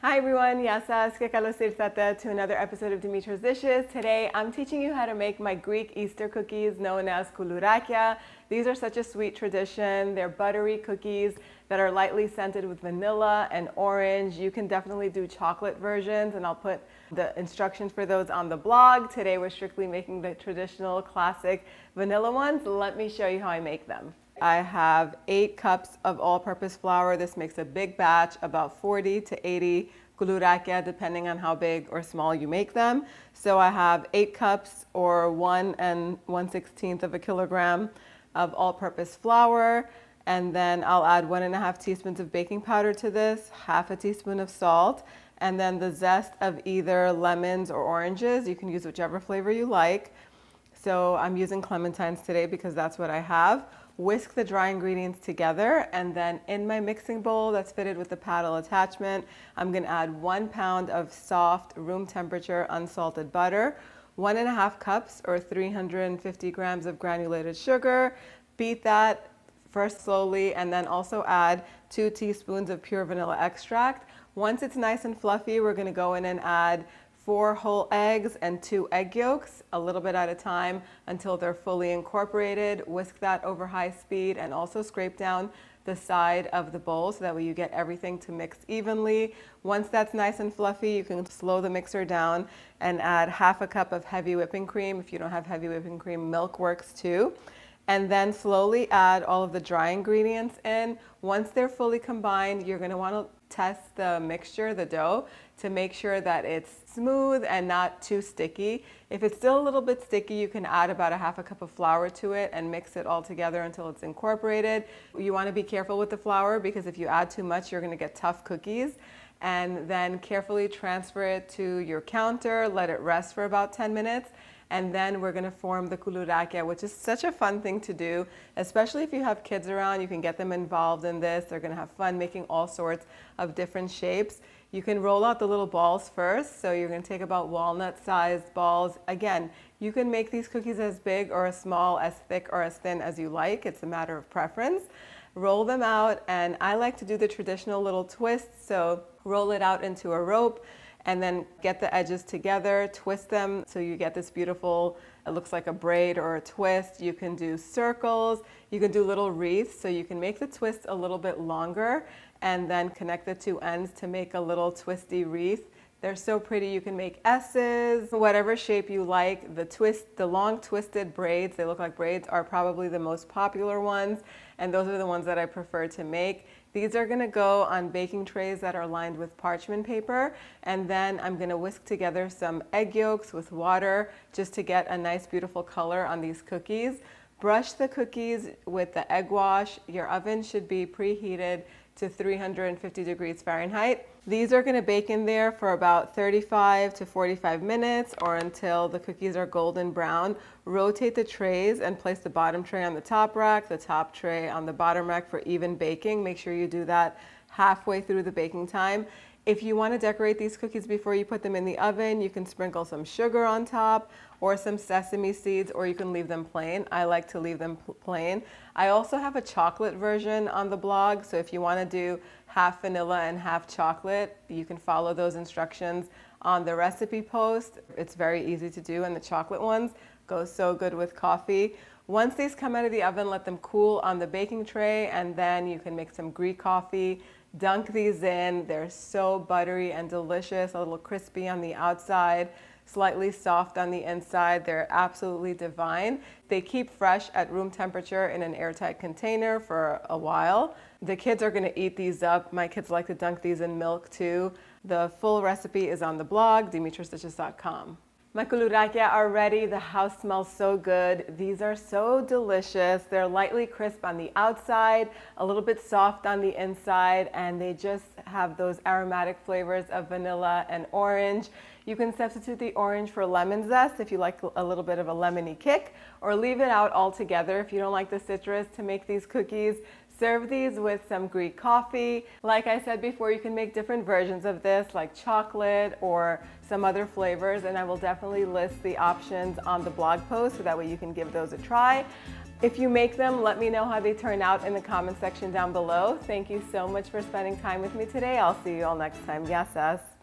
Hi everyone, Yasas, que kalosirtata to another episode of Dimitra's Dishes. Today I'm teaching you how to make my Greek Easter cookies known as Koulourakia. These are such a sweet tradition. They're buttery cookies that are lightly scented with vanilla and orange. You can definitely do chocolate versions and I'll put the instructions for those on the blog. Today we're strictly making the traditional classic vanilla ones. Let me show you how I make them. I have 8 cups of all-purpose flour. This makes a big batch, about 40 to 80 Koulourakia, depending on how big or small you make them. So I have 8 cups or 1 1/16 of a kilogram of all-purpose flour. And then I'll add 1.5 teaspoons of baking powder to this, half a teaspoon of salt, and then the zest of either lemons or oranges. You can use whichever flavor you like. So I'm using clementines today because that's what I have. Whisk the dry ingredients together, and then in my mixing bowl that's fitted with the paddle attachment, I'm gonna add 1 pound of soft room temperature unsalted butter, 1.5 cups or 350 grams of granulated sugar. Beat that first slowly and then also add 2 teaspoons of pure vanilla extract. Once it's nice and fluffy, we're gonna go in and add 4 whole eggs and 2 egg yolks, a little bit at a time until they're fully incorporated. Whisk that over high speed and also scrape down the side of the bowl so that way you get everything to mix evenly. Once that's nice and fluffy, you can slow the mixer down and add half a cup of heavy whipping cream. If you don't have heavy whipping cream, milk works too. And then slowly add all of the dry ingredients in. Once they're fully combined, you're gonna wanna test the mixture, the dough, to make sure that it's smooth and not too sticky. If it's still a little bit sticky, you can add about 1/2 cup of flour to it and mix it all together until it's incorporated. You wanna be careful with the flour because if you add too much, you're gonna get tough cookies. And then carefully transfer it to your counter, let it rest for about 10 minutes. And then we're gonna form the Koulourakia, which is such a fun thing to do, especially if you have kids around. You can get them involved in this. They're gonna have fun making all sorts of different shapes. You can roll out the little balls first. So you're gonna take about walnut-sized balls. Again, you can make these cookies as big or as small, as thick or as thin as you like. It's a matter of preference. Roll them out, and I like to do the traditional little twist. So roll it out into a rope, and then get the edges together, twist them so you get this beautiful, it looks like a braid or a twist. You can do circles, you can do little wreaths, so you can make the twist a little bit longer and then connect the 2 ends to make a little twisty wreath. They're so pretty. You can make S's, whatever shape you like. The long twisted braids, they look like braids, are probably the most popular ones, and those are the ones that I prefer to make. These are gonna go on baking trays that are lined with parchment paper, and then I'm gonna whisk together some egg yolks with water just to get a nice beautiful color on these cookies. Brush the cookies with the egg wash. Your oven should be preheated to 350 degrees Fahrenheit. These are gonna bake in there for about 35 to 45 minutes or until the cookies are golden brown. Rotate the trays and place the bottom tray on the top rack, the top tray on the bottom rack for even baking. Make sure you do that halfway through the baking time. If you want to decorate these cookies before you put them in the oven, you can sprinkle some sugar on top or some sesame seeds, or you can leave them plain. I like to leave them plain. I also have a chocolate version on the blog, so if you want to do half vanilla and half chocolate, you can follow those instructions on the recipe post. It's very easy to do, and the chocolate ones go so good with coffee. Once these come out of the oven, let them cool on the baking tray, and then you can make some Greek coffee. Dunk these in. They're so buttery and delicious, a little crispy on the outside, slightly soft on the inside. They're absolutely divine. They keep fresh at room temperature in an airtight container for a while. The kids are gonna eat these up. My kids like to dunk these in milk too. The full recipe is on the blog, dimitrasdishes.com. My Koulourakia are ready. The house smells so good. These are so delicious. They're lightly crisp on the outside, a little bit soft on the inside, and they just have those aromatic flavors of vanilla and orange. You can substitute the orange for lemon zest if you like a little bit of a lemony kick, or leave it out altogether if you don't like the citrus to make these cookies. Serve these with some Greek coffee. Like I said before, you can make different versions of this, like chocolate or some other flavors, and I will definitely list the options on the blog post so that way you can give those a try. If you make them, let me know how they turn out in the comment section down below. Thank you so much for spending time with me today. I'll see you all next time. Gracias.